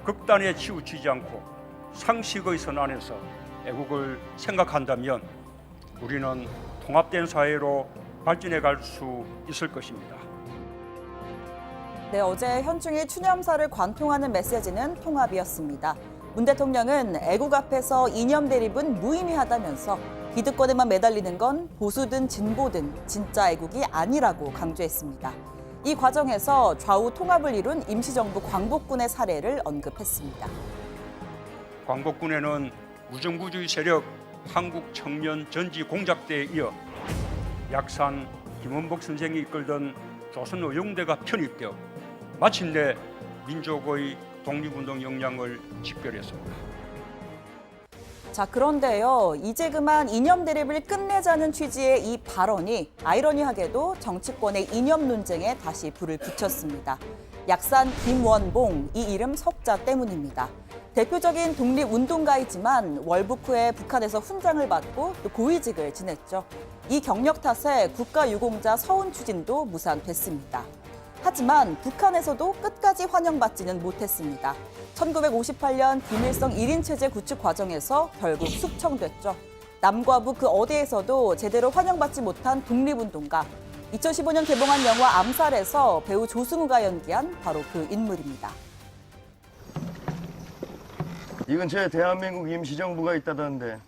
극단에 치우치지 않고 상식의 선 안에서 애국을 생각한다면 우리는 통합된 사회로 발전해 갈 수 있을 것입니다. 네, 어제 현충일 추념사를 관통하는 메시지는 통합이었습니다. 문 대통령은 애국 앞에서 이념 대립은 무의미하다면서 기득권에만 매달리는 건 보수든 진보든 진짜 애국이 아니라고 강조했습니다. 이 과정에서 좌우 통합을 이룬 임시정부 광복군의 사례를 언급했습니다. 광복군에는 무정부주의 세력 한국청년전지공작대에 이어 약산 김원복 선생이 이끌던 조선의용대가 편입되어 마침내 민족의 독립운동 역량을 직결했습니다. 자, 그런데요. 이제 그만 이념 대립을 끝내자는 취지의 이 발언이 아이러니하게도 정치권의 이념 논쟁에 다시 불을 붙였습니다. 약산 김원봉, 이 이름 석자 때문입니다. 대표적인 독립운동가이지만 월북 후에 북한에서 훈장을 받고 또 고위직을 지냈죠. 이 경력 탓에 국가유공자 서훈 추진도 무산됐습니다. 하지만 북한에서도 끝까지 환영받지는 못했습니다. 1958년 김일성 1인 체제 구축 과정에서 결국 숙청됐죠. 남과 북 그 어디에서도 제대로 환영받지 못한 독립운동가. 2015년 개봉한 영화 암살에서 배우 조승우가 연기한 바로 그 인물입니다. 이 근처에 대한민국 임시정부가 있다던데.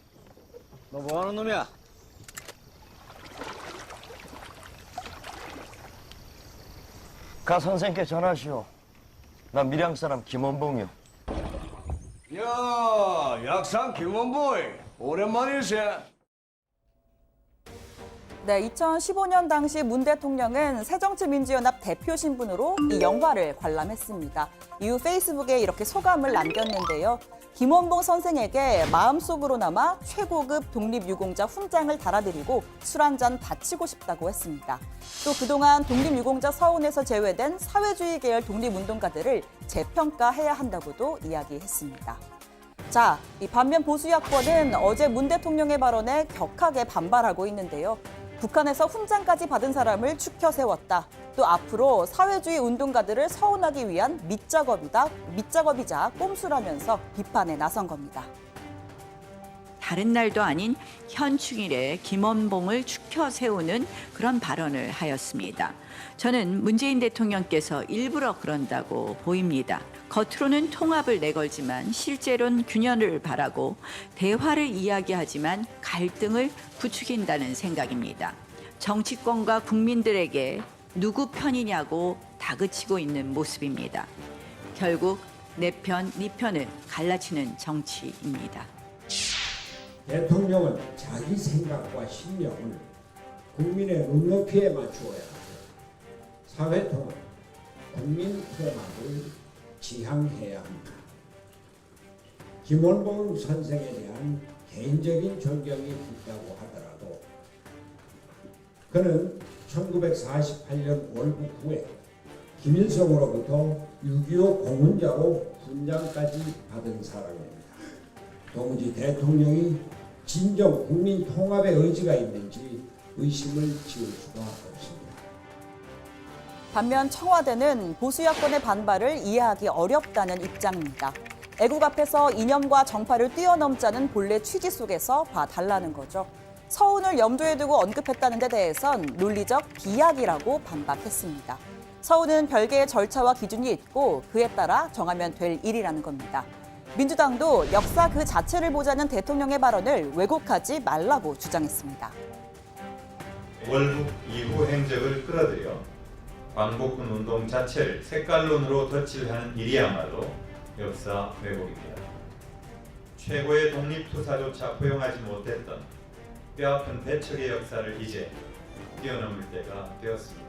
너 뭐하는 놈이야? 가 선생께 전하시오. 나 밀양 사람 김원봉이요. 야, 약산 김원보이. 오랜만이세. 네, 2015년 당시 문 대통령은 새정치민주연합 대표 신분으로 이 영화를 관람했습니다. 이후 페이스북에 이렇게 소감을 남겼는데요. 김원봉 선생에게 마음속으로나마 최고급 독립유공자 훈장을 달아드리고 술 한잔 바치고 싶다고 했습니다. 또 그동안 독립유공자 서훈에서 제외된 사회주의 계열 독립운동가들을 재평가해야 한다고도 이야기했습니다. 자, 이 반면 보수 야권은 어제 문 대통령의 발언에 격하게 반발하고 있는데요. 북한에서 훈장까지 받은 사람을 추켜 세웠다. 또 앞으로 사회주의 운동가들을 서운하기 위한 밑작업이자 꼼수라면서 비판에 나선 겁니다. 다른 날도 아닌 현충일에 김원봉을 추켜 세우는 그런 발언을 하였습니다. 저는 문재인 대통령께서 일부러 그런다고 보입니다. 겉으로는 통합을 내걸지만 실제로는 균열을 바라고 대화를 이야기하지만 갈등을 부추긴다는 생각입니다. 정치권과 국민들에게 누구 편이냐고 다그치고 있는 모습입니다. 결국 내 편, 네 편을 갈라치는 정치입니다. 대통령은 자기 생각과 신념을 국민의 눈높이에 맞추어야 하고 사회통합, 국민 통합을 지향해야 합니다. 김원봉 선생에 대한 개인적인 존경이 있다고 하더라도 그는 1948년 월북 후에 김일성으로부터 6.25 공훈자로 훈장까지 받은 사람입니다. 도무지 대통령이 진정 국민 통합의 의지가 있는지 의심을 지울 수가 없습니다. 반면 청와대는 보수 야권의 반발을 이해하기 어렵다는 입장입니다. 애국 앞에서 이념과 정파를 뛰어넘자는 본래 취지 속에서 봐달라는 거죠. 서훈을 염두에 두고 언급했다는 데 대해선 논리적 비약이라고 반박했습니다. 서훈은 별개의 절차와 기준이 있고 그에 따라 정하면 될 일이라는 겁니다. 민주당도 역사 그 자체를 보자는 대통령의 발언을 왜곡하지 말라고 주장했습니다. 월북 이후 행적을 끌어들여 광복군 운동 자체를 색깔론으로 덧칠하는 일이야말로 역사 왜곡입니다. 최고의 독립투사조차 포용하지 못했던 뼈아픈 배척의 역사를 이제 뛰어넘을 때가 되었습니다.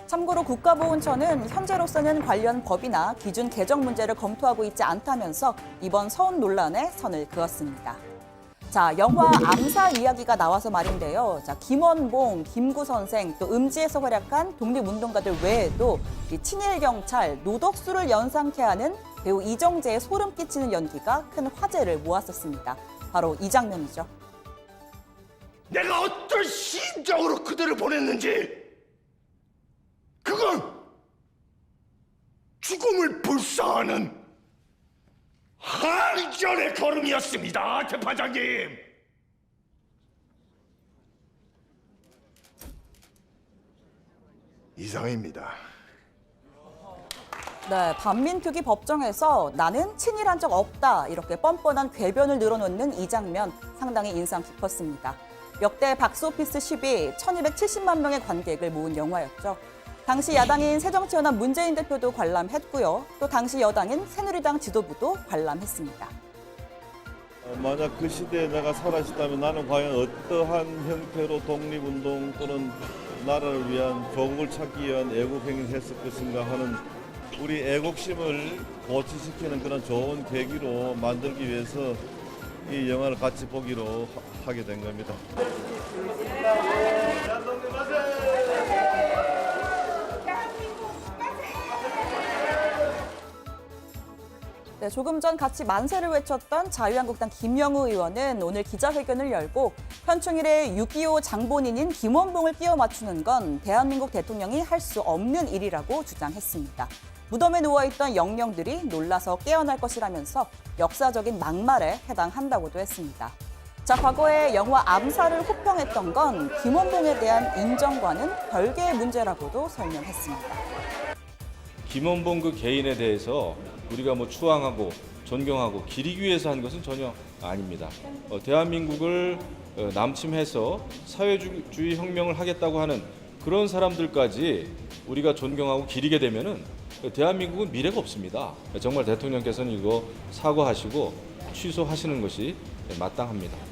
참고로 국가보훈처는 현재로서는 관련 법이나 기준 개정 문제를 검토하고 있지 않다면서 이번 서훈 논란에 선을 그었습니다. 자, 영화 암살 이야기가 나와서 말인데요. 자, 김원봉, 김구 선생, 또 음지에서 활약한 독립운동가들 외에도 친일 경찰, 노덕수를 연상케 하는 배우 이정재의 소름 끼치는 연기가 큰 화제를 모았었습니다. 바로 이 장면이죠. 내가 어떤 심정으로 그들을 보냈는지 그건 죽음을 불사하는 한절의 걸음이었습니다, 대파장님. 이상입니다. 네, 반민특위 법정에서 나는 친일한 적 없다 이렇게 뻔뻔한 궤변을 늘어놓는 이 장면 상당히 인상 깊었습니다. 역대 박스오피스 10위 1270만 명의 관객을 모은 영화였죠. 당시 야당인 새정치연합 문재인 대표도 관람했고요. 또 당시 여당인 새누리당 지도부도 관람했습니다. 만약 그 시대에 내가 살아있다면 나는 과연 어떠한 형태로 독립운동 또는 나라를 위한 좋은 걸 찾기 위한 애국 행위를 했을 것인가 하는 우리 애국심을 고취시키는 그런 좋은 계기로 만들기 위해서 이 영화를 같이 보기로 하게 된 겁니다. 네, 조금 전 같이 만세를 외쳤던 자유한국당 김영우 의원은 오늘 기자회견을 열고 현충일에 6.25 장본인인 김원봉을 끼워 맞추는 건 대한민국 대통령이 할 수 없는 일이라고 주장했습니다. 무덤에 누워있던 영령들이 놀라서 깨어날 것이라면서 역사적인 막말에 해당한다고도 했습니다. 자, 과거에 영화 암살을 호평했던 건 김원봉에 대한 인정과는 별개의 문제라고도 설명했습니다. 김원봉 그 개인에 대해서 우리가 추앙하고 존경하고 기리기 위해서 한 것은 전혀 아닙니다. 대한민국을 남침해서 사회주의 혁명을 하겠다고 하는 그런 사람들까지 우리가 존경하고 기리게 되면은 대한민국은 미래가 없습니다. 정말 대통령께서는 이거 사과하시고 취소하시는 것이 마땅합니다.